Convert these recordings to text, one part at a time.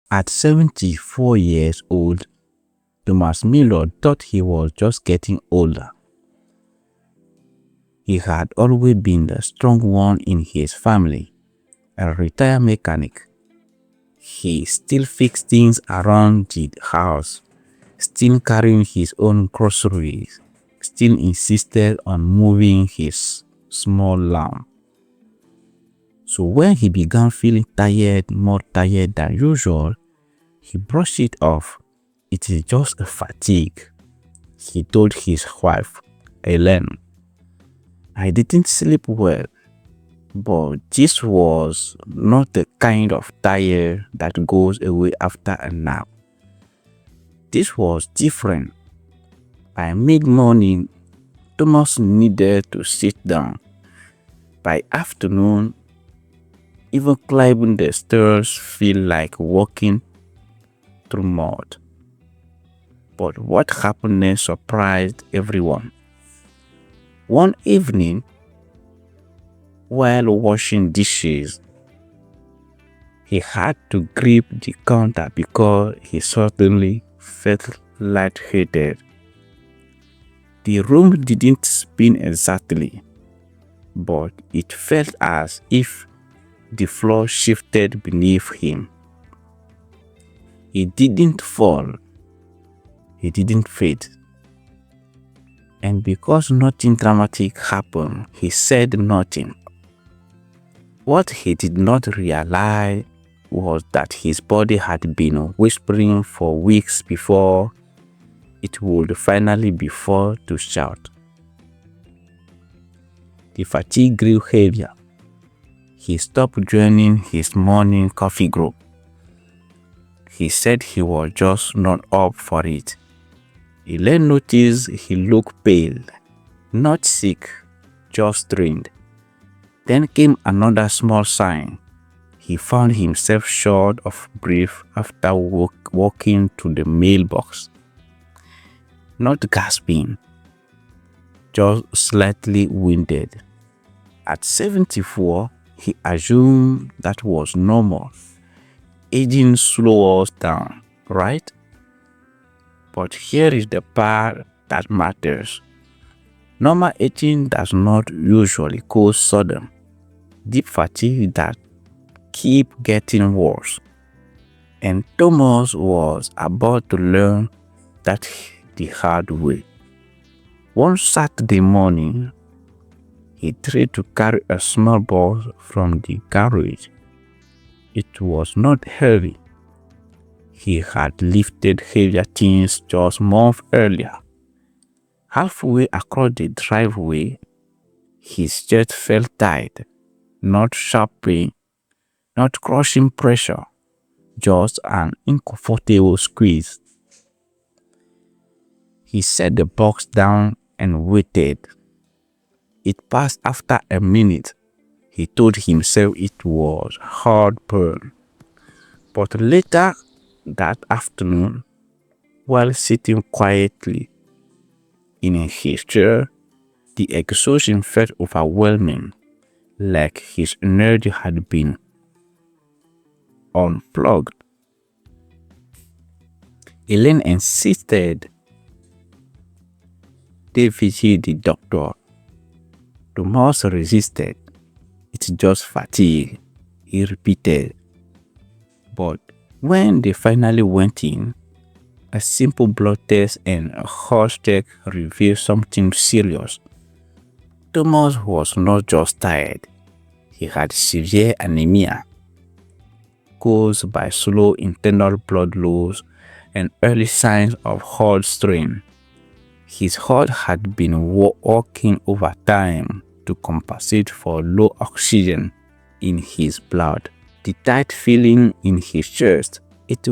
At 74 years old, Thomas Miller thought he was just getting older. He had always been the strong one in his family, a retired mechanic. He still fixed things around the house, still carrying his own groceries, still insisted on moving his small lamb. So when he began feeling tired, more tired than usual, he brushed it off. It is just a fatigue, he told his wife, Ellen. I didn't sleep well, but this was not the kind of tired that goes away after a nap. This was different. By mid-morning, Thomas needed to sit down. By afternoon, even climbing the stairs felt like walking through mud. But what happened next surprised everyone. One evening, while washing dishes, he had to grip the counter because he suddenly felt lightheaded. The room didn't spin exactly, but it felt as if the floor shifted beneath him. He didn't fall. He didn't faint. And because nothing dramatic happened, he said nothing. What he did not realize was that his body had been whispering for weeks before it would finally be forced to shout. The fatigue grew heavier. He stopped joining his morning coffee group. He said he was just not up for it. Elaine noticed he looked pale, not sick, just drained. Then came another small sign. He found himself short of breath after walking to the mailbox. Not gasping, just slightly winded. At 74, he assumed that was normal. Aging slows us down, right? But here is the part that matters. Normal aging does not usually cause sudden, deep fatigue that keep getting worse. And Thomas was about to learn that the hard way. One Saturday morning, he tried to carry a small box from the garage. It was not heavy. He had lifted heavier things just months earlier. Halfway across the driveway, his chest felt tight, not sharp pain, not crushing pressure, just an uncomfortable squeeze. He set the box down and waited. It passed after a minute. He told himself it was heartburn. But later that afternoon, while sitting quietly in his chair, the exhaustion felt overwhelming, like his energy had been unplugged. Elaine insisted they visit the doctor. Thomas resisted. It's just fatigue, he repeated. But when they finally went in, a simple blood test and a heart check revealed something serious. Thomas was not just tired. He had severe anemia, caused by slow internal blood loss and early signs of heart strain. His heart had been working overtime to compensate for low oxygen in his blood. The tight feeling in his chest, it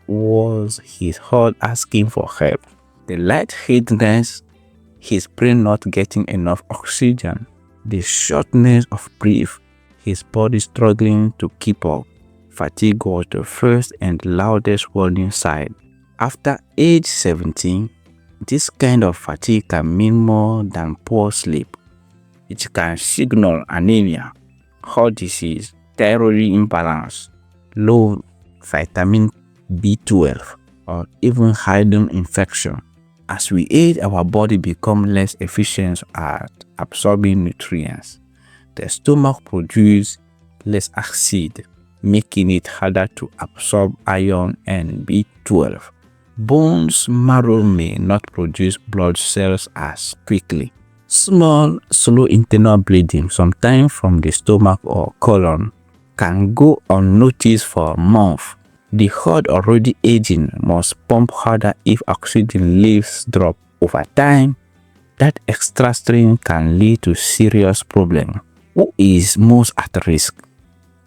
was his heart asking for help. The lightheadedness, his brain not getting enough oxygen. The shortness of breath, his body struggling to keep up. Fatigue was the first and loudest warning sign. After age 17, this kind of fatigue can mean more than poor sleep. It can signal anemia, heart disease, thyroid imbalance, low vitamin B12, or even hiding infection. As we age, our body becomes less efficient at absorbing nutrients. The stomach produces less acid, making it harder to absorb iron and B12. Bones marrow may not produce blood cells as quickly. Small, slow internal bleeding, sometimes from the stomach or colon, can go unnoticed for months. The heart already aging must pump harder if oxygen levels drop. Over time, that extra strain can lead to serious problems. Who is most at risk?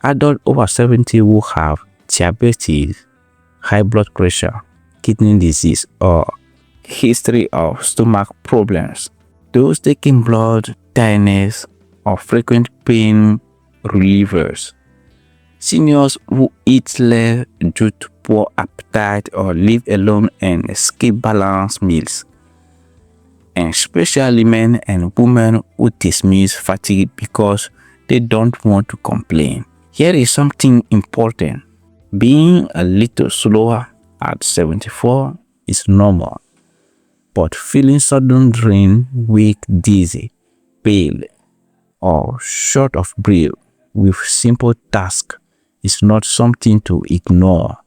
Adults over 70 who have diabetes, high blood pressure, kidney disease, or history of stomach problems. Those taking blood, tiredness, or frequent pain relievers. Seniors who eat less due to poor appetite or live alone and skip balanced meals. And especially men and women who dismiss fatigue because they don't want to complain. Here is something important. Being a little slower at 74 is normal, but feeling sudden drain, weak, dizzy, pale, or short of breath with simple tasks is not something to ignore.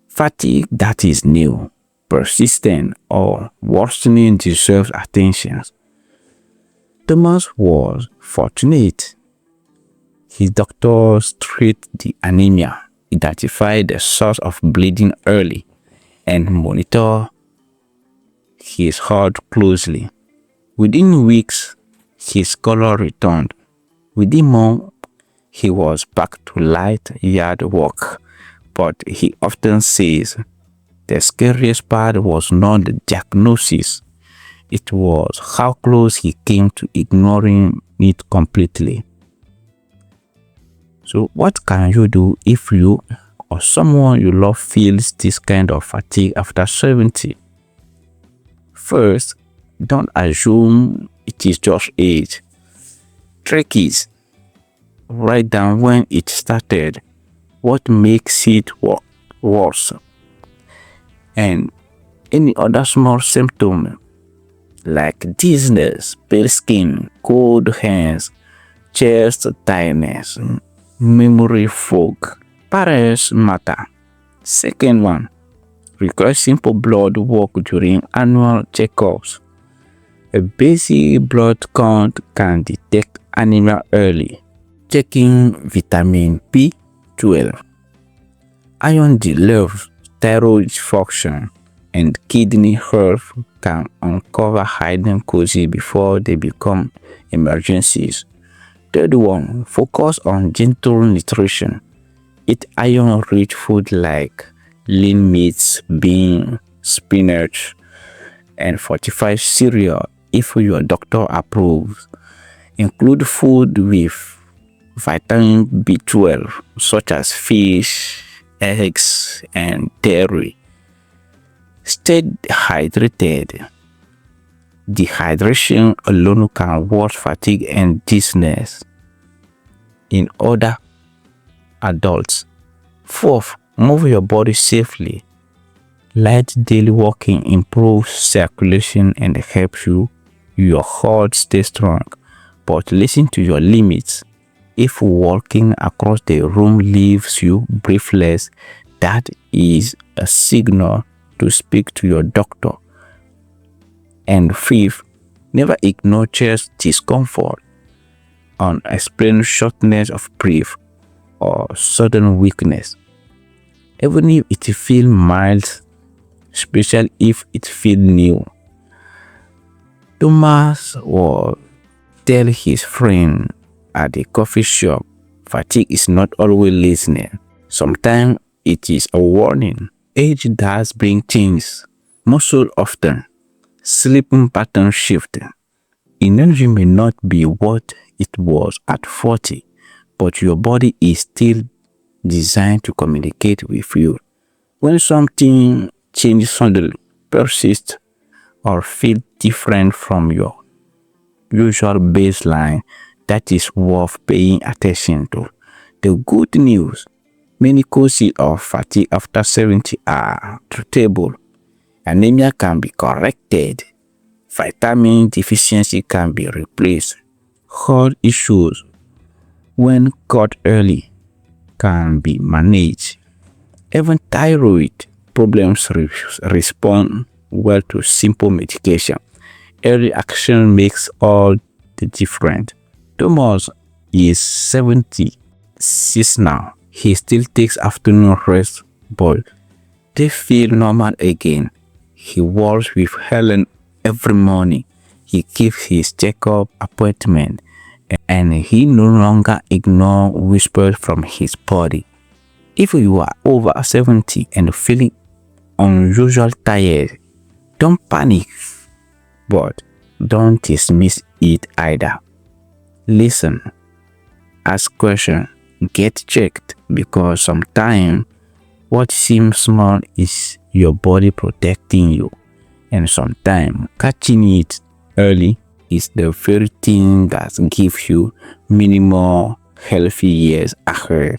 Fatigue that is new, persistent, or worsening deserves attention. Thomas was fortunate. His doctors treated the anemia, identified the source of bleeding early, and monitored his heart closely. Within weeks, his color returned. Within months, he was back to light yard work. But he often says the scariest part was not the diagnosis. It was how close he came to ignoring it completely. So what can you do if you or someone you love feels this kind of fatigue after 70? First, don't assume it is just age. Trick is, write down when it started, what makes it worse, and any other small symptom like dizziness, pale skin, cold hands, chest tightness, memory fog. Patterns matter. Second one, request simple blood work during annual checkups. A basic blood count can detect anemia early. Checking vitamin B12, iron levels, thyroid function, and kidney health can uncover hidden causes before they become emergencies. Third one, focus on gentle nutrition. Eat iron-rich food like lean meats, beans, spinach, and fortified cereal if your doctor approves. Include food with vitamin B12 such as fish, eggs, and dairy. Stay hydrated. Dehydration alone can worsen fatigue and dizziness in other adults. Fourth, move your body safely. Light daily walking improves circulation and helps your heart stay strong. But listen to your limits. If walking across the room leaves you breathless, that is a signal to speak to your doctor. And fifth, never ignore chest discomfort, unexplained shortness of breath, or sudden weakness. Even if it feels mild, especially if it feels new. Thomas will tell his friend at the coffee shop, fatigue is not always listening. Sometimes it is a warning. Age does bring change, most often. Sleeping pattern shift. Energy may not be what it was at 40, but your body is still designed to communicate with you. When something changes suddenly, persists, or feel different from your usual baseline, that is worth paying attention to. The good news, Many causes of fatigue after 70 are treatable. Anemia can be corrected. Vitamin deficiency can be replaced. Heart issues, when caught early, can be managed. Even thyroid problems respond well to simple medication. Early action makes all the difference. Thomas is 76 now. He still takes afternoon rest, but they feel normal again. He walks with Helen every morning. He keeps his checkup appointment, and he no longer ignores whispers from his body. If you are over 70 and feeling unusually tired, don't panic, but don't dismiss it either. Listen, ask questions, get checked, because sometimes what seems small is your body protecting you, and sometimes catching it early is the very thing that gives you minimal healthy years ahead.